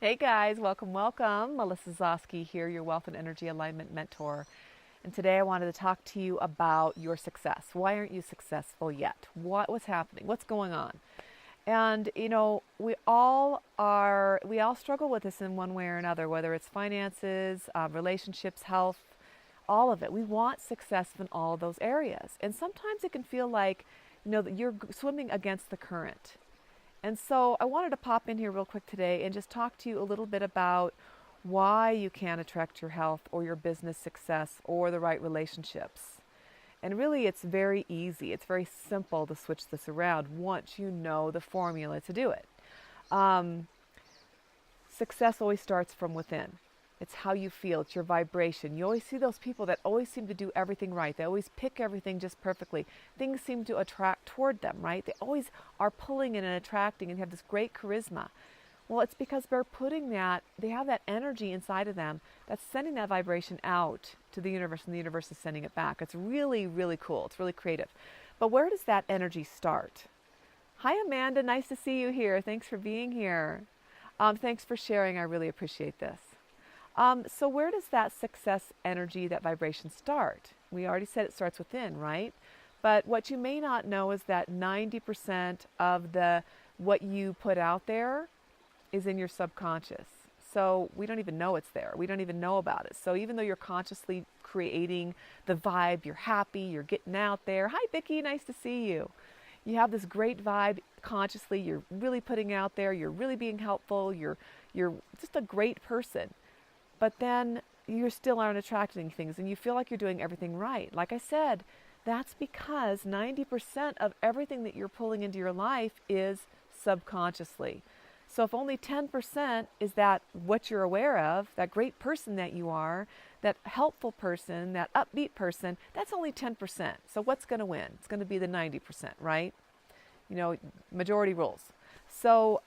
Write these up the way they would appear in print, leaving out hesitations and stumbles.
Hey guys, welcome, welcome. Melissa Zoske here, your Wealth and Energy Alignment Mentor. And today I wanted to talk to you about your success. Why aren't you successful yet? What's happening? What's going on? And we all struggle with this in one way or another, whether it's finances, relationships, health, all of it. We want success in all of those areas. And sometimes it can feel like, that you're swimming against the current. And so I wanted to pop in here real quick today and just talk to you a little bit about why you can't attract your health or your business success or the right relationships. And really, it's very easy. It's very simple to switch this around once you know the formula to do it. Success always starts from within. It's how you feel. It's your vibration. You always see those people that always seem to do everything right. They always pick everything just perfectly. Things seem to attract toward them, right? They always are pulling in and attracting and have this great charisma. Well, it's because they have that energy inside of them that's sending that vibration out to the universe, and the universe is sending it back. It's really, really cool. It's really creative. But where does that energy start? Hi, Amanda. Nice to see you here. Thanks for being here. Thanks for sharing. I really appreciate this. So where does that success energy, that vibration start? We already said it starts within, right? But what you may not know is that 90% of what you put out there is in your subconscious. So we don't even know it's there. We don't even know about it. So even though you're consciously creating the vibe, you're happy, you're getting out there. Hi, Vicki, nice to see you. You have this great vibe consciously. You're really putting out there. You're really being helpful. You're just a great person. But then you still aren't attracting things and you feel like you're doing everything right. Like I said, that's because 90% of everything that you're pulling into your life is subconsciously. So if only 10% is that what you're aware of, that great person that you are, that helpful person, that upbeat person, that's only 10%. So what's going to win? It's going to be the 90%, right? Majority rules. So,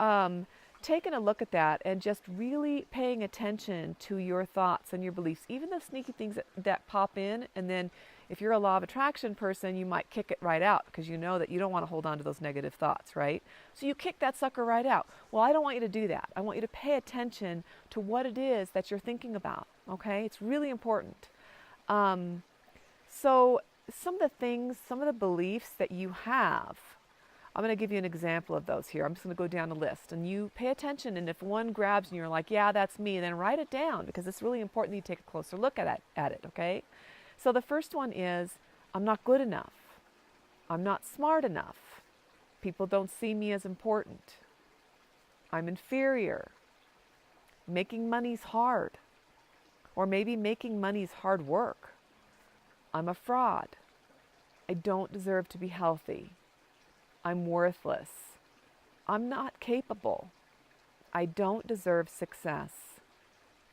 taking a look at that and just really paying attention to your thoughts and your beliefs, even the sneaky things that pop in. And then if you're a law of attraction person, you might kick it right out because you know that you don't want to hold on to those negative thoughts, right? So you kick that sucker right out. Well, I don't want you to do that. I want you to pay attention to what it is that you're thinking about, okay? It's really important. So some of the beliefs that you have, I'm going to give you an example of those here. I'm just going to go down the list and you pay attention, and if one grabs and you're like, yeah, that's me, then write it down because it's really important that you take a closer look at it, okay? So the first one is, I'm not good enough. I'm not smart enough. People don't see me as important. I'm inferior. Making money's hard. Or maybe making money's hard work. I'm a fraud. I don't deserve to be healthy. I'm worthless. I'm not capable. I don't deserve success.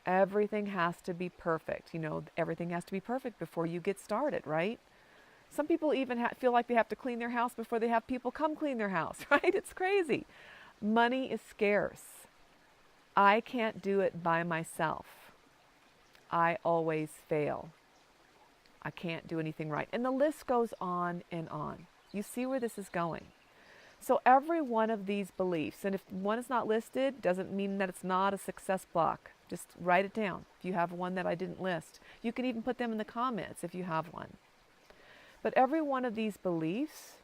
Everything has to be perfect. Everything has to be perfect before you get started, right? Some people even feel like they have to clean their house before they have people come clean their house, right? It's crazy. Money is scarce. I can't do it by myself. I always fail. I can't do anything right. And the list goes on and on. You see where this is going. So every one of these beliefs, and if one is not listed, doesn't mean that it's not a success block. Just write it down. If you have one that I didn't list, you can even put them in the comments if you have one. But every one of these beliefs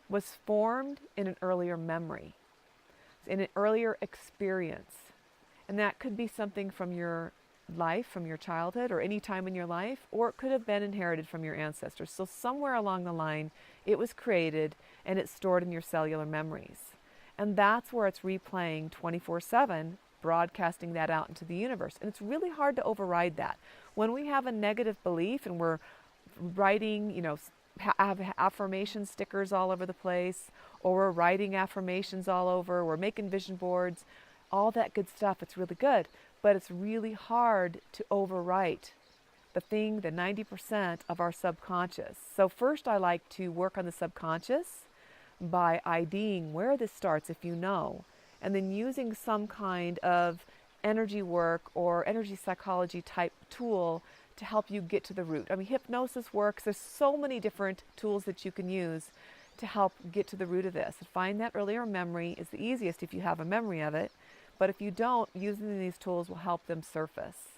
was formed in an earlier memory, in an earlier experience. And that could be something from your life, from your childhood, or any time in your life, or it could have been inherited from your ancestors. So somewhere along the line, it was created and it's stored in your cellular memories. And that's where it's replaying 24/7, broadcasting that out into the universe. And it's really hard to override that. When we have a negative belief and we're writing, have affirmation stickers all over the place, or we're writing affirmations all over, we're making vision boards, all that good stuff, it's really good. But it's really hard to overwrite the 90% of our subconscious. So first I like to work on the subconscious by IDing where this starts, if you know, and then using some kind of energy work or energy psychology type tool to help you get to the root. I mean, hypnosis works. There's so many different tools that you can use to help get to the root of this. Find that earlier memory is the easiest if you have a memory of it. But if you don't, using these tools will help them surface.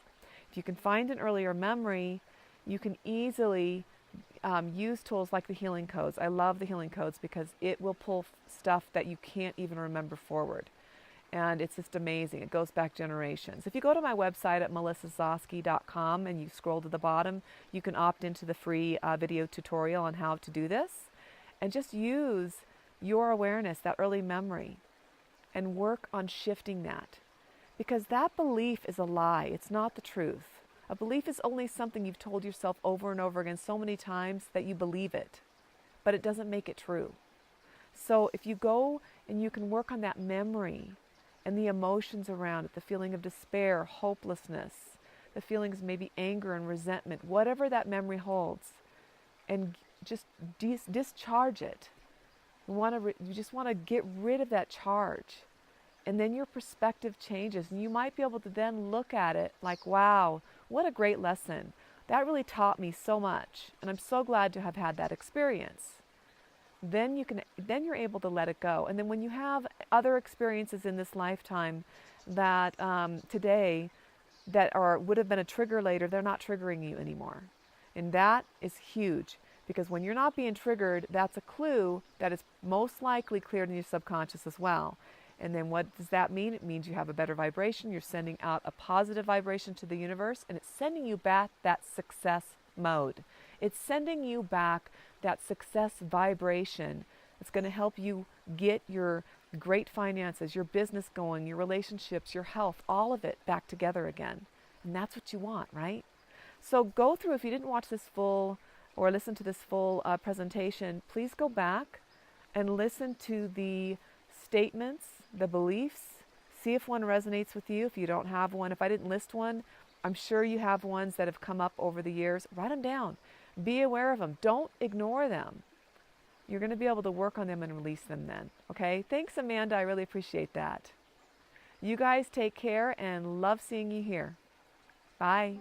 If you can find an earlier memory, you can easily use tools like the healing codes. I love the healing codes because it will pull stuff that you can't even remember forward. And it's just amazing. It goes back generations. If you go to my website at melissazoske.com and you scroll to the bottom, you can opt into the free video tutorial on how to do this. And just use your awareness, that early memory, and work on shifting that. Because that belief is a lie. It's not the truth. A belief is only something you've told yourself over and over again so many times that you believe it. But it doesn't make it true. So if you go and you can work on that memory and the emotions around it, the feeling of despair, hopelessness, the feelings maybe anger and resentment, whatever that memory holds, and just discharge it. You just want to get rid of that charge. And then your perspective changes. And you might be able to then look at it like, wow, what a great lesson. That really taught me so much. And I'm so glad to have had that experience. Then you're able to let it go. And then when you have other experiences in this lifetime that today that would have been a trigger later, they're not triggering you anymore. And that is huge. Because when you're not being triggered, that's a clue that it's most likely cleared in your subconscious as well. And then what does that mean? It means you have a better vibration. You're sending out a positive vibration to the universe, and it's sending you back that success mode. It's sending you back that success vibration. It's going to help you get your great finances, your business going, your relationships, your health, all of it back together again. And that's what you want, right? So go through, if you didn't watch this full or listen to this full presentation, please go back and listen to the statements, the beliefs, see if one resonates with you. If you don't have one, if I didn't list one, I'm sure you have ones that have come up over the years. Write them down. Be aware of them. Don't ignore them. You're going to be able to work on them and release them then. Okay? Thanks, Amanda. I really appreciate that. You guys take care and love seeing you here. Bye.